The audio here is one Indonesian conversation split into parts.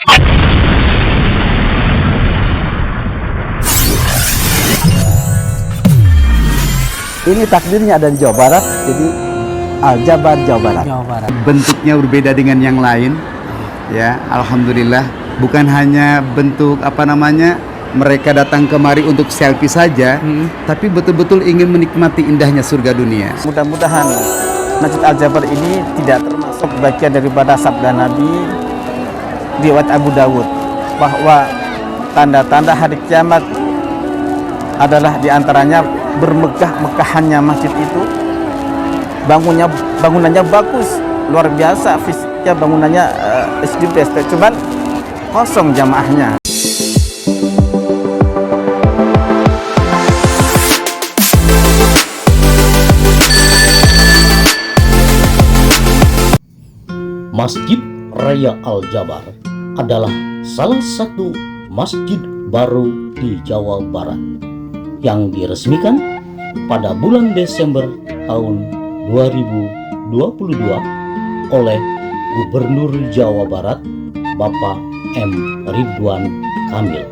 Ini takdirnya ada di Jawa Barat, jadi Al-Jabar Jawa Barat. Bentuknya berbeda dengan yang lain, ya. Alhamdulillah, bukan hanya bentuk mereka datang kemari untuk selfie saja, tapi betul-betul ingin menikmati indahnya surga dunia. Mudah-mudahan Masjid Al-Jabar ini tidak termasuk bagian daripada sabda Nabi riwayat Abu Dawud bahwa tanda-tanda hari kiamat adalah diantaranya bermegah-megahannya masjid itu, bangunannya bagus, luar biasa fisiknya, bangunannya SDBS, cuman kosong jamaahnya. Masjid Raya Al-Jabar adalah salah satu masjid baru di Jawa Barat yang diresmikan pada bulan Desember tahun 2022 oleh Gubernur Jawa Barat Bapak M. Ridwan Kamil.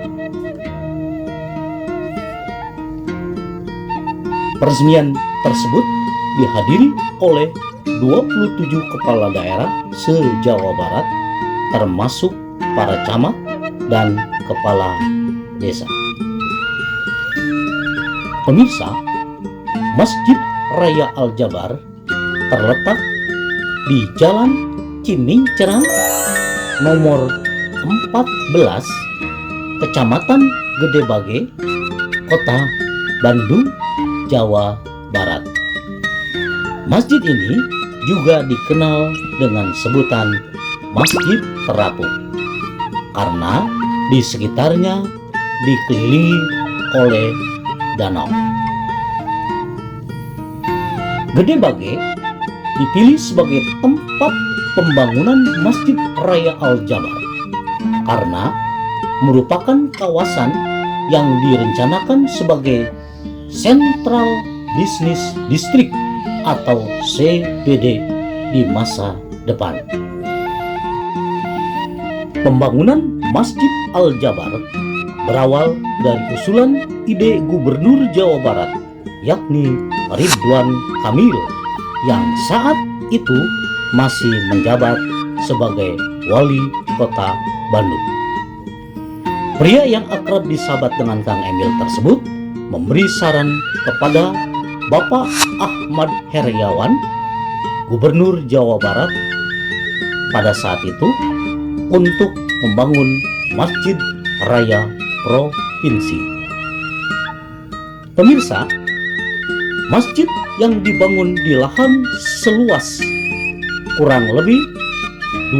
Peresmian tersebut dihadiri oleh 27 kepala daerah se-Jawa Barat, termasuk para camat dan kepala desa. Pemirsa, Masjid Raya Al-Jabar terletak di Jalan Cimincérang nomor 14, Kecamatan Gedebage, Kota Bandung, Jawa Barat. Masjid ini juga dikenal dengan sebutan Masjid Terapung karena di sekitarnya dikelilingi oleh danau. Gedebage dipilih sebagai tempat pembangunan Masjid Raya Al-Jabar karena merupakan kawasan yang direncanakan sebagai Central Business District atau CBD di masa depan. Pembangunan Masjid Al-Jabar berawal dari usulan ide Gubernur Jawa Barat, yakni Ridwan Kamil, yang saat itu masih menjabat sebagai Wali Kota Bandung. Pria yang akrab disahabat dengan Kang Emil tersebut memberi saran kepada Bapak Ahmad Heriawan, Gubernur Jawa Barat pada saat itu, untuk membangun Masjid Raya Provinsi. Pemirsa, masjid yang dibangun di lahan seluas kurang lebih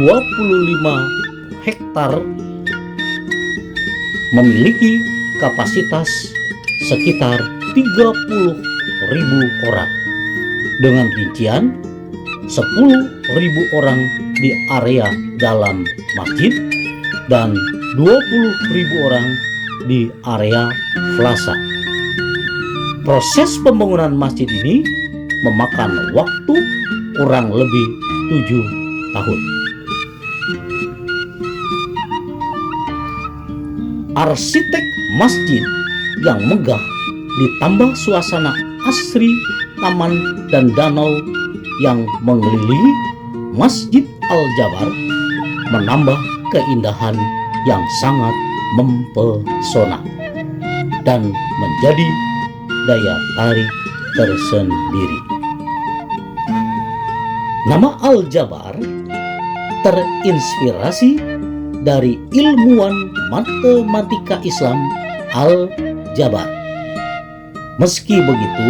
25 hektar memiliki kapasitas sekitar 30.000 orang dengan rincian 10.000 orang di area dalam masjid dan 20.000 orang di area plaza. Proses pembangunan masjid ini memakan waktu kurang lebih 7 tahun. Arsitek masjid yang megah ditambah suasana asri taman dan danau yang mengelilingi Masjid Al-Jabar menambah keindahan yang sangat mempesona dan menjadi daya tarik tersendiri. Nama Al-Jabar terinspirasi dari ilmuwan matematika Islam Al-Jabar. Meski begitu,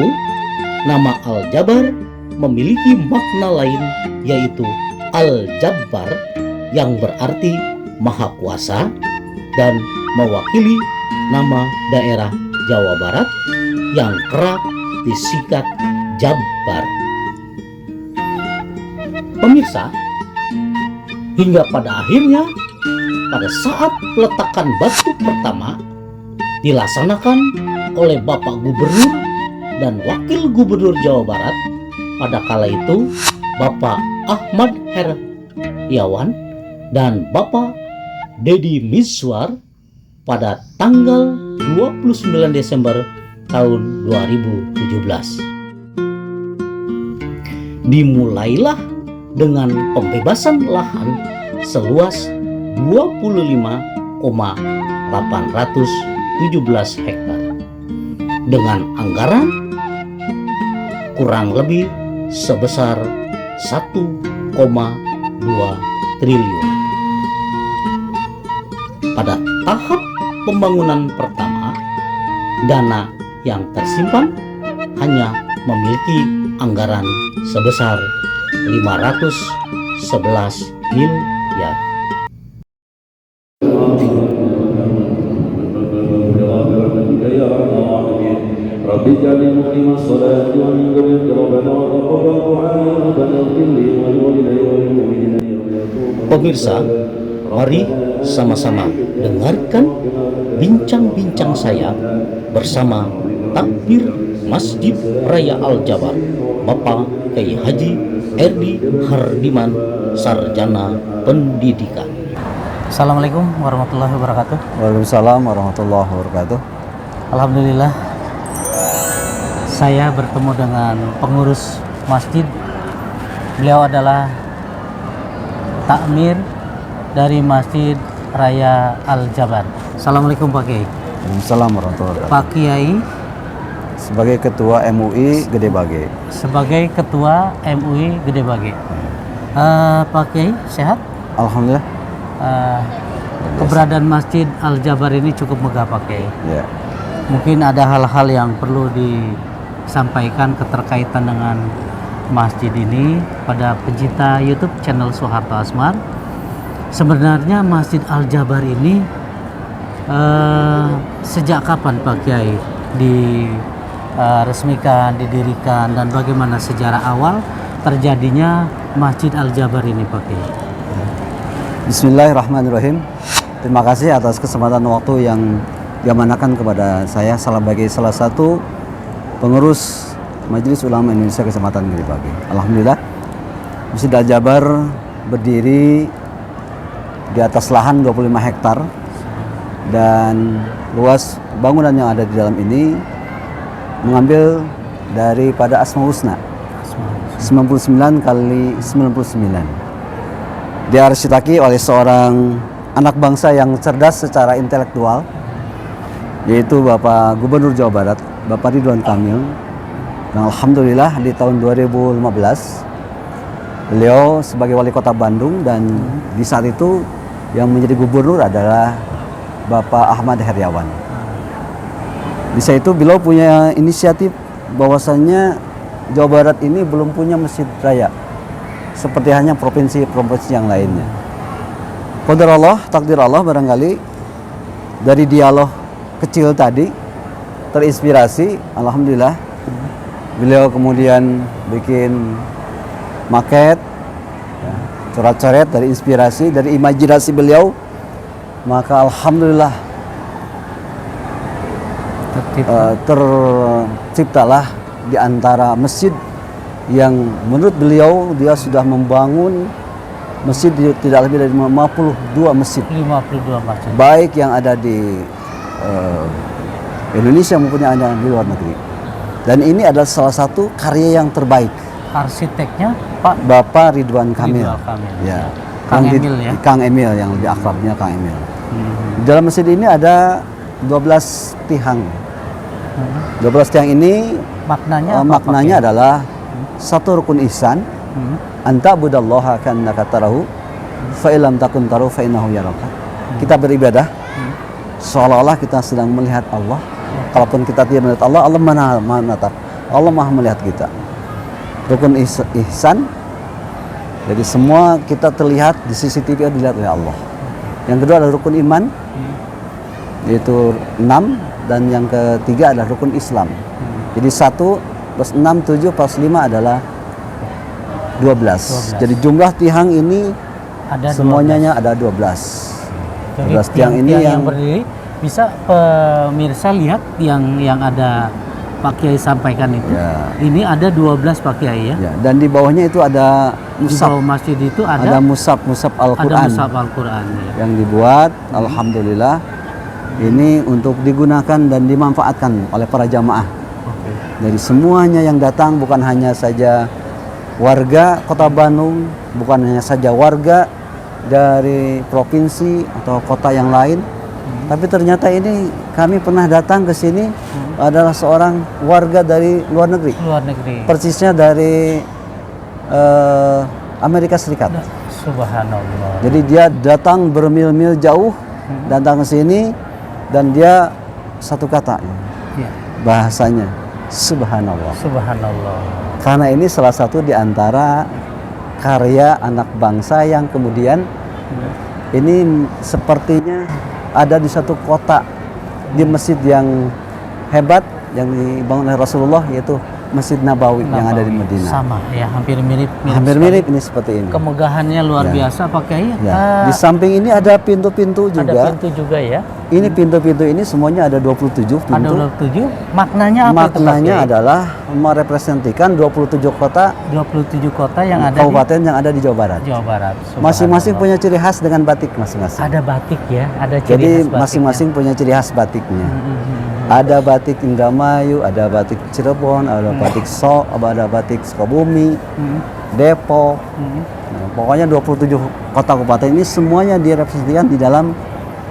nama Al-Jabar memiliki makna lain, yaitu Al-Jabbar yang berarti Maha Kuasa dan mewakili nama daerah Jawa Barat yang kerap disingkat Jabar. Pemirsa, hingga pada akhirnya pada saat peletakan batu pertama dilaksanakan oleh Bapak Gubernur dan Wakil Gubernur Jawa Barat pada kala itu, Bapak Ahmad Heriawan dan Bapak Deddy Mizwar pada tanggal 29 Desember tahun 2017. Dimulailah dengan pembebasan lahan seluas 25,817 hektar dengan anggaran kurang lebih sebesar 1,2 triliun. Pada tahap pembangunan pertama, dana yang tersimpan hanya memiliki anggaran sebesar 511 miliar. Pemirsa, mari sama-sama dengarkan bincang-bincang saya bersama Takmir Masjid Raya Al-Jabar, Bapak Kiai Haji Erdi Hardiman, Sarjana Pendidikan. Assalamualaikum warahmatullahi wabarakatuh. Waalaikumsalam warahmatullahi wabarakatuh. Alhamdulillah, saya bertemu dengan pengurus masjid. Beliau adalah takmir dari Masjid Raya Al-Jabar. Assalamualaikum Pak Kiai. Waalaikumsalam warahmatullahi wabarakatuh. Pak Kiai Sebagai Ketua MUI Gede Bage. sebagai Ketua MUI Gede Bage. Pak Kiai sehat? Alhamdulillah. Keberadaan Masjid Al-Jabar ini cukup megah Pak Kiai. Ya. Mungkin ada hal-hal yang perlu disampaikan keterkaitan dengan masjid ini pada pecinta YouTube channel Soeharto Asmar. Sebenarnya Masjid Al-Jabar ini sejak kapan Pak Kiai diresmikan, didirikan, dan bagaimana sejarah awal terjadinya Masjid Al-Jabar ini Pak Kiai? Bismillahirrahmanirrahim. Terima kasih atas kesempatan waktu yang diamanakan kepada saya sebagai salah satu pengurus Majelis Ulama Indonesia Kecamatan Gede Bage. Alhamdulillah, Masjid Al-Jabar berdiri di atas lahan 25 hektar dan luas bangunan yang ada di dalam ini mengambil daripada Asmaul Husna 99 kali 99. Diarsiteki oleh seorang anak bangsa yang cerdas secara intelektual, yaitu Bapak Gubernur Jawa Barat, Bapak Ridwan Kamil. Dan alhamdulillah di tahun 2015 beliau sebagai wali kota Bandung, dan di saat itu yang menjadi gubernur adalah Bapak Ahmad Heriawan. Di saat itu beliau punya inisiatif bahwasannya Jawa Barat ini belum punya masjid raya seperti hanya provinsi-provinsi yang lainnya. Qadar Allah, takdir Allah, barangkali dari dialog kecil tadi terinspirasi, alhamdulillah beliau kemudian bikin maket, ya, coret-coret dari inspirasi, dari imajinasi beliau, maka alhamdulillah terciptalah di antara masjid yang menurut beliau dia sudah membangun masjid tidak lebih dari 52 masjid. 52 masjid. Baik yang ada di Indonesia maupun yang ada di luar negeri. Dan ini adalah salah satu karya yang terbaik. Arsiteknya Pak Bapak Ridwan Kamil. Ridwan Kamil. Ya. Kang Emil ya. Kang Emil yang lebih akrabnya Kang Emil. Di dalam masjid ini ada 12 tiang. 12 tiang ini maknanya adalah satu rukun ihsan. Anta budallaha ka'annaka tarahu fa illam takun tarahu fa innahu yaraka. Kita beribadah seolah-olah kita sedang melihat Allah. Kalaupun kita tidak melihat Allah, Allah menatap. Allah Maha melihat kita. Rukun ihsan. Jadi semua kita terlihat di CCTV dilihat oleh Allah. Yang kedua adalah rukun iman, yaitu 6, dan yang ketiga adalah rukun Islam. Jadi 1 plus 6, 7 plus 5 adalah 12. Jadi jumlah tiang ini ada semuanya ada 12. Jadi 12 tiang ini yang berdiri, bisa pemirsa lihat yang ada Pak Kiai sampaikan itu. Ya. Ini ada 12 Pak Kiai ya. Ya, dan di bawahnya itu ada Di musab, bawah masjid itu ada musab ada Al-Qur'an mushaf Al-Qur'an ya. yang dibuat, alhamdulillah ini untuk digunakan dan dimanfaatkan oleh para jamaah. Oke. Jadi semuanya yang datang bukan hanya saja warga Kota Bandung, bukan hanya saja warga dari provinsi atau kota yang lain, tapi ternyata ini kami pernah datang ke sini adalah seorang warga dari luar negeri, Luar negeri. persisnya dari Amerika Serikat. Subhanallah. Jadi dia datang bermil-mil jauh, datang ke sini dan dia satu kata, Ya. bahasanya subhanallah. Subhanallah. Karena ini salah satu di antara karya anak bangsa yang kemudian ini sepertinya ada di satu kota, di masjid yang hebat yang dibangun oleh Rasulullah, yaitu Masjid Nabawi yang ada di Madinah. Sama ya, hampir mirip. Hampir mirip ini seperti ini. Kemegahannya luar Ya. biasa Pak Kiai. Ya. Di samping ini ada pintu-pintu Ada juga. pintu juga ya. Ini pintu-pintu ini semuanya ada 27 Ada pintu. 27. Maknanya apa itu Pak Maknanya Kiai? adalah merepresentasikan 27 kota 27 kota yang ada kabupaten yang ada di Jawa Barat. di Jawa Barat. Masing-masing Subhanallah. punya ciri khas dengan batik masing-masing. Ada batik ya, ada ciri Jadi khas batiknya. masing-masing punya ciri khas batiknya. Mhm. Ada batik Indramayu, ada batik Cirebon, ada batik Sok, ada batik Sukabumi, Mhm. Depok. Mhm. Nah, pokoknya 27 kota kabupaten ini semuanya direpresentasikan di dalam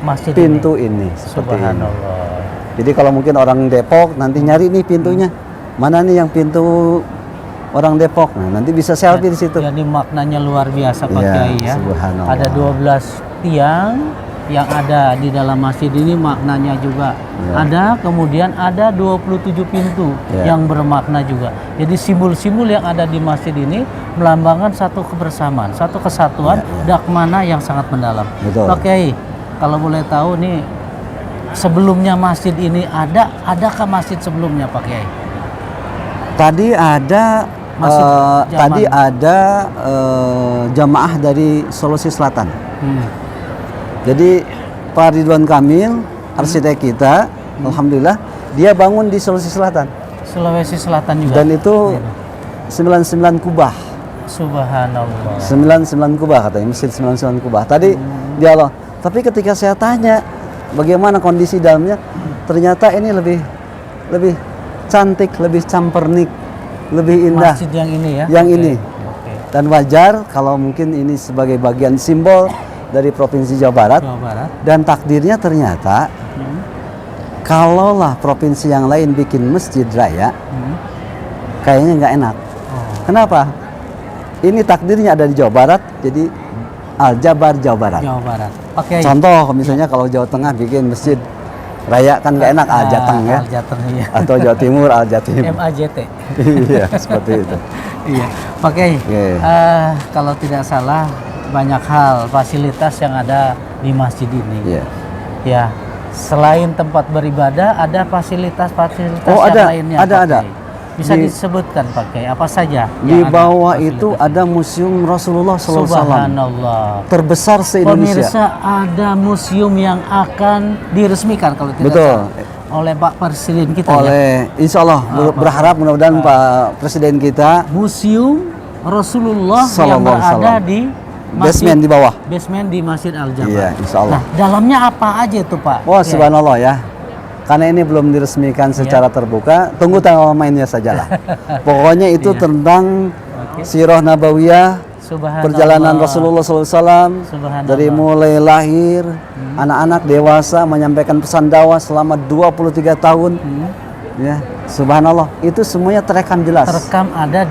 Masjid pintu ini. ini. Seperti ini. Subhanallah. Jadi kalau mungkin orang Depok nanti nyari nih pintunya, mana nih yang pintu orang Depok? Nah, nanti bisa selfie di situ. Jadi maknanya luar biasa Pak Ya, Kiai ya. subhanallah. Ada 12 tiang yang ada di dalam masjid ini, maknanya juga Ya. ada. Kemudian ada 27 pintu Ya. yang bermakna juga. Jadi simbol-simbol yang ada di masjid ini melambangkan satu kebersamaan, satu kesatuan, Ya, dakmana yang sangat mendalam. Betul. Pak Kiai, kalau boleh tahu nih, sebelumnya masjid ini adakah masjid sebelumnya Pak Kiai? Tadi ada Masuk zaman. tadi ada jamaah dari Sulawesi Selatan. Jadi Pak Ridwan Kamil, arsitek kita, alhamdulillah dia bangun di Sulawesi Selatan. Sulawesi Selatan juga. Dan itu 99 kubah. Subhanallah. 99 kubah katanya, masjid 99 kubah. Tadi dia Allah. Tapi ketika saya tanya bagaimana kondisi dalamnya, ternyata ini lebih cantik, lebih campernik, lebih indah. Masjid yang ini ya. Yang Oke. ini. Oke. Dan wajar kalau mungkin ini sebagai bagian simbol dari Provinsi Jawa Barat. Jawa Barat. Dan takdirnya ternyata kalaulah provinsi yang lain bikin masjid raya, kayaknya nggak enak. Oh. Kenapa? Ini takdirnya ada di Jawa Barat, jadi Al-Jabar Jawa Barat. Jawa Barat. Oke. Contoh misalnya kalau Jawa Tengah bikin masjid raya kan nggak enak, Al-Jateng ya. Al-Jateng iya. Atau Jawa Timur Al-Jatim. MAJT. Iya, seperti itu. Iya. Oke. Oke. Kalau tidak salah banyak hal fasilitas yang ada di masjid ini. Iya. Ya. Selain tempat beribadah, ada fasilitas-fasilitas Oh, yang ada, lainnya. ada, Pak ada. Kiai. Bisa disebutkan Pak Kiai, apa saja? Di yang ada bawah itu fasilitas? ada museum Rasulullah SAW Subhanallah. terbesar se-Indonesia. Pemirsa, ada museum yang akan diresmikan kalau tidak Betul. salah oleh Pak Presiden kita ya. Oleh Insya Allah berharap mudah-mudahan Pak Presiden kita Museum Rasulullah yang Sallallahu alaihi berada wasallam. di basement di bawah. basement di Masjid Al-Jabar. Iya, Insya Allah. Nah, dalamnya apa aja itu Pak? Wah, Ya. subhanallah ya. Karena ini belum diresmikan secara terbuka, tunggu tanggal mainnya sajalah. Pokoknya itu tentang Sirah Nabawiyah, Subhanallah. perjalanan Rasulullah SAW Subhanallah. dari mulai lahir, anak-anak dewasa menyampaikan pesan dakwah selama 23 tahun. Ya, subhanallah, itu semuanya terekam jelas. Terekam ada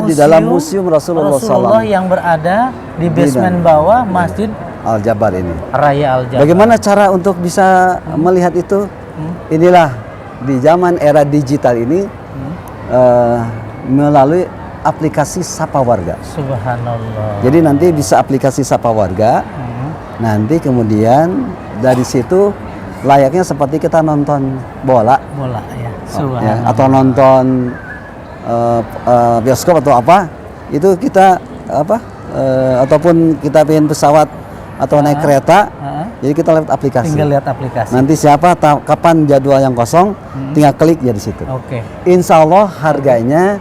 Di dalam museum Rasulullah SAW. yang berada di basement bawah Masjid Al-Jabar ini. Raya Al-Jabar. Bagaimana cara untuk bisa melihat itu? Inilah di zaman era digital ini melalui aplikasi Sapa Warga. Subhanallah. Jadi nanti bisa aplikasi Sapa Warga. Nanti kemudian dari situ layaknya seperti kita nonton bola, Bola ya. ya, Subhanallah. atau nonton bioskop atau apa, itu kita ataupun kita pengen pesawat atau naik kereta, Jadi kita lihat aplikasi. Tinggal lihat aplikasi. Nanti siapa kapan jadwal yang kosong, tinggal klik ya di situ. Oke. Insya Allah harganya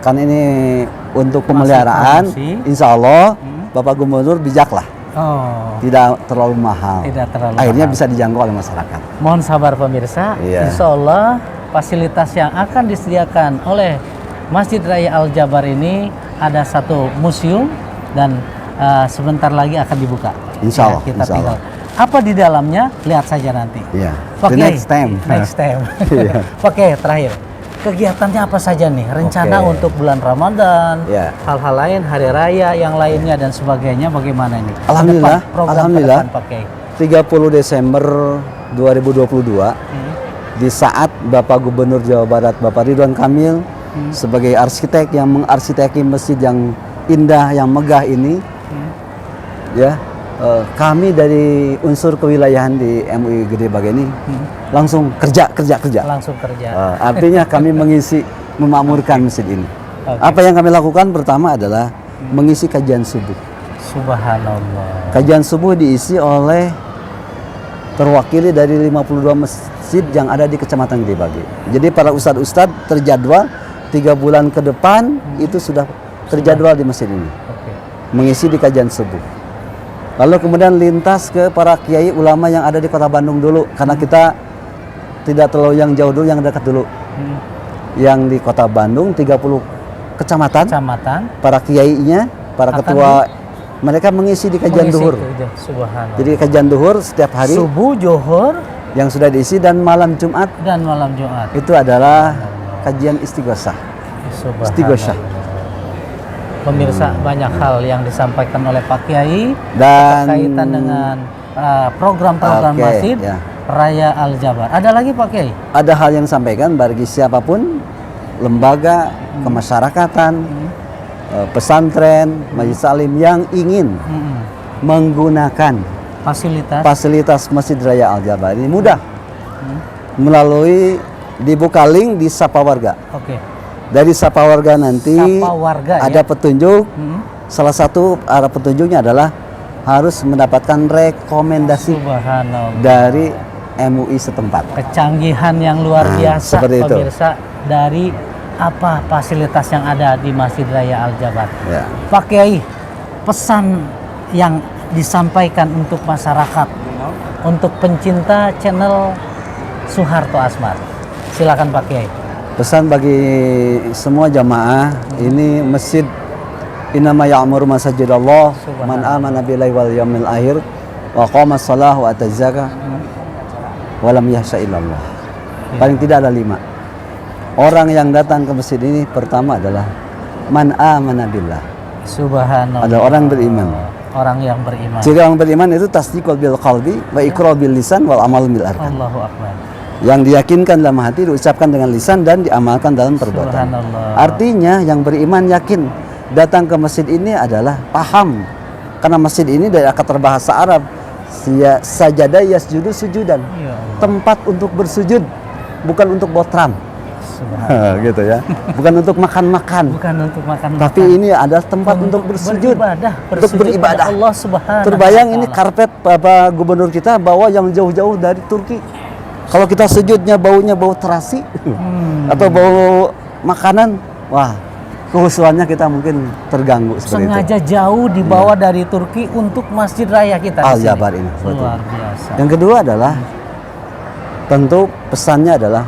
kan ini untuk pemeliharaan. promosi. Insya Allah Bapak Gubernur bijak lah, Oh, tidak terlalu mahal. tidak terlalu Akhirnya mahal. bisa dijangkau oleh masyarakat. Mohon sabar pemirsa. Iya. Insya Allah fasilitas yang akan disediakan oleh Masjid Raya Al Jabar ini ada satu museum dan sebentar lagi akan dibuka. Insya Allah, Ya, kita insya tinggal. Allah. Apa di dalamnya lihat saja nanti. Iya. Pak The Kiai, next time. Next time. Iya. Pak Kiai, terakhir. Kegiatannya apa saja nih? Rencana Oke. untuk bulan Ramadan, Iya. hal-hal lain, hari raya yang lainnya dan sebagainya bagaimana ini? Ke Alhamdulillah, depan, program ke alhamdulillah. depan, Pak Kiai. 30 Desember 2022 di saat Bapak Gubernur Jawa Barat Bapak Ridwan Kamil sebagai arsitek yang mengarsiteki masjid yang indah, yang megah ini, ya kami dari unsur kewilayahan di MUI Gede Bage ini langsung kerja. Langsung kerja. Artinya kami memakmurkan masjid ini. Oke. Apa yang kami lakukan pertama adalah mengisi kajian subuh. Subhanallah. Kajian subuh diisi oleh terwakili dari 52 masjid yang ada di Kecamatan Gede Bage. Jadi para ustadz-ustadz terjadwal 3 bulan ke depan itu sudah terjadwal di masjid ini. Oke. Mengisi di kajian subuh. Lalu kemudian lintas ke para kiai ulama yang ada di Kota Bandung dulu, karena kita tidak terlalu yang jauh dulu, yang dekat dulu. Yang di Kota Bandung 30 kecamatan, para kiainya, para Akan ketua mereka mengisi di kajian Mengisi duhur. Subhanallah. Jadi kajian duhur setiap hari Subuh, Johor, yang sudah diisi, dan malam Jumat dan malam Jumat. itu adalah kajian istighosah. Subhanallah. Istighosah. Pemirsa, banyak hal yang disampaikan oleh Pak Kiai Dan berkaitan dengan program-program Oke, Masjid ya. Raya Al Jabar. Ada lagi Pak Kiai? ada hal yang disampaikan bagi siapapun, lembaga kemasyarakatan, pesantren, majelis taklim yang ingin menggunakan fasilitas Masjid Raya Al Jabar ini mudah melalui dibuka link di Sapa Warga. Oke. Dari Sapa Warga nanti Sapa Warga, ada ya? petunjuk. Salah satu arah petunjuknya adalah harus mendapatkan rekomendasi Subhanallah. dari MUI setempat. Kecanggihan yang luar biasa seperti itu. pemirsa dari apa fasilitas yang ada di Masjid Raya Al Jabar. Ya. Pak Kiai, pesan yang disampaikan untuk masyarakat, untuk pencinta channel Soeharto Asmar. Silakan Pak Kiai. Pesan bagi semua jamaah, ini masjid innama ya'muru masajidallah man amana billahi wal yawmil akhir wa qama shalah wa ata zakah wa lam yahsha illallah. Paling tidak ada 5. Orang yang datang ke masjid ini pertama adalah man amana billah. Subhanallah. Ada orang beriman. Orang yang beriman. Jadi orang beriman itu tasdiqul bil qalbi wa iqrar bil lisan wal amal bil arkan. Allahu Akbar. Yang diyakinkan dalam hati, diucapkan dengan lisan, dan diamalkan dalam perbuatan. Subhanallah. Artinya yang beriman yakin datang ke masjid ini adalah paham, karena masjid ini dari akar bahasa Arab sajadah yasjudu sujudan, Ya Allah. tempat untuk bersujud, bukan untuk botram. Subhanallah. Gitu ya, bukan untuk makan-makan, Bukan untuk makan. tapi ini adalah tempat untuk bersujud, beribadah, untuk bersujud beribadah. pada Allah Subhanahu Terbayang wa ini ta'ala. karpet Bapak Gubernur kita bawa yang jauh-jauh dari Turki. Kalau kita sujudnya baunya bau terasi atau bau makanan, wah, kehusuannya kita mungkin terganggu seperti Sengaja jauh dibawa dari Turki untuk Masjid Raya kita Al di sini. Jabar ini. Luar biasa. Yang kedua adalah tentu pesannya adalah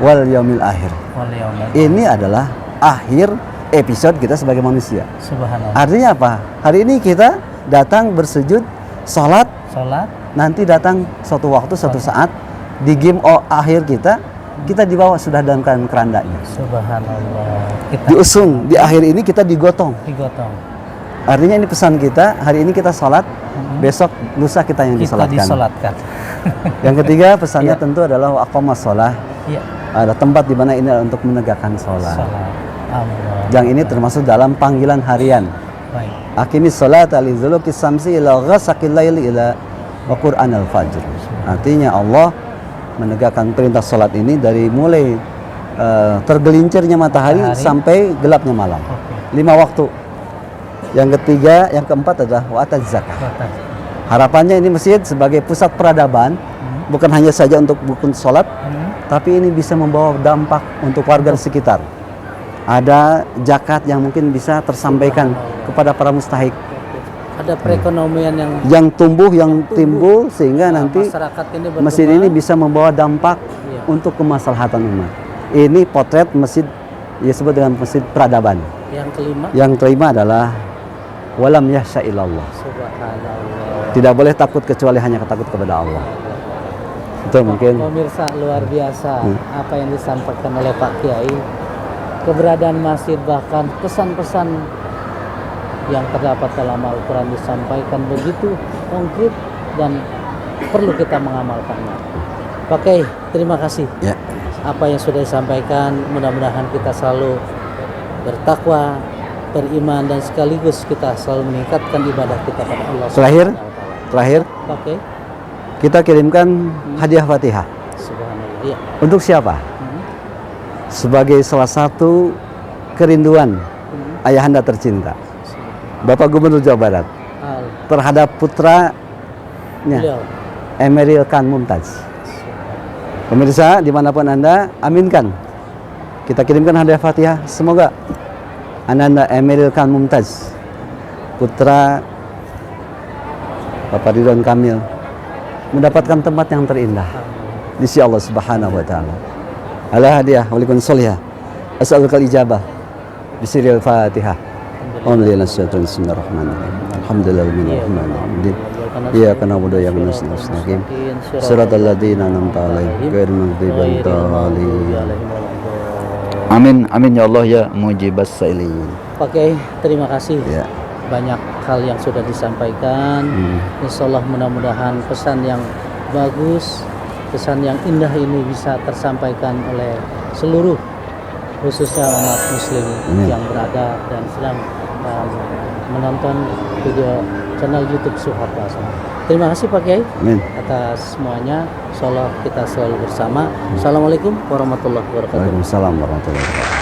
wal yaumil akhir. Wal yaumil Ini adalah akhir episode kita sebagai manusia. Subhanallah. Artinya apa? Hari ini kita datang bersujud, sholat, Salat. nanti datang suatu waktu, suatu saat di game akhir kita dibawa sudah dalam keadaan kerandanya. Subhanallah. Kita Diusung di akhir ini kita digotong. digotong. Artinya ini pesan kita, hari ini kita sholat, besok lusa kita yang Kita disolatkan. disolatkan. Yang ketiga pesannya Iya. tentu adalah aqamas sholah. Iya. Ada tempat di mana ini untuk menegakkan sholat. Salat. Allah. Yang ini termasuk dalam panggilan harian. Baik. Aqimis sholata li dzuluki samsi ila ghasaqil laili ila wa qur'anal fajr. Artinya Allah menegakkan perintah sholat ini dari mulai tergelincirnya matahari sampai gelapnya malam. Oke. 5 waktu. Yang ketiga, yang keempat adalah wa ataz zakah. Harapannya ini masjid sebagai pusat peradaban, bukan hanya saja untuk bukan sholat, tapi ini bisa membawa dampak untuk warga di sekitar. Ada zakat yang mungkin bisa tersampaikan kepada para mustahik. Ada perekonomian yang tumbuh, yang timbul sehingga nanti masyarakat ini berkembang. masjid ini bisa membawa dampak untuk kemaslahatan umat. Ini potret masjid disebut dengan masjid peradaban. Yang kelima, Yang kelima adalah walam yahsya illallah. subhanallah. Tidak boleh takut kecuali hanya takut kepada Allah. Itu mungkin Pemirsa, luar biasa apa yang disampaikan oleh Pak Kiai. Keberadaan masjid, bahkan pesan-pesan yang terdapat dalam Al-Quran disampaikan begitu konkret dan perlu kita mengamalkannya. Pak Kiai, terima kasih. ya. Apa yang sudah disampaikan, mudah-mudahan kita selalu bertakwa, beriman, dan sekaligus kita selalu meningkatkan ibadah kita pada Allah Terakhir, Subhanahu wa Ta'ala. terakhir Pak Kiai, kita kirimkan hadiah Fatihah. subhanallah. Ya. Untuk siapa? Sebagai salah satu kerinduan ayahanda tercinta, Bapak Gubernur Jawa Barat, terhadap putranya Beliau. Emeril Khan Mumtaz. Pemirsa dimanapun Anda, aminkan. Kita kirimkan hadiah Fatihah. Semoga Anda Emeril Khan Mumtaz, putra Bapak Ridwan Kamil, mendapatkan tempat yang terindah di sisi Allah Subhanahu wa Ta'ala. Ala hadiah walikun solihah. As'alukal ijabah bisiril Fatihah. Alhamdulillah, bismillahirrahmanirrahim. Alhamdulillahirrahmanirrahim. Iyyaka na'budu wa iyyaka nasta'in. Shiratal ladzina an'amta 'alaihim ghairil maghdubi 'alaihim. Amin, amin ya Allah ya mujibas sailin. Pak Kiai, terima kasih. Ya. Banyak hal yang sudah disampaikan. Insya Allah mudah-mudahan pesan yang bagus, pesan yang indah ini bisa tersampaikan oleh seluruh, khususnya umat muslim yang berada dan sedang menonton video channel YouTube Suharto Asmar. Terima kasih Pak Kiai atas semuanya. Insya Allah kita selalu bersama. Assalamualaikum warahmatullahi wabarakatuh. Waalaikumsalam warahmatullahi wabarakatuh.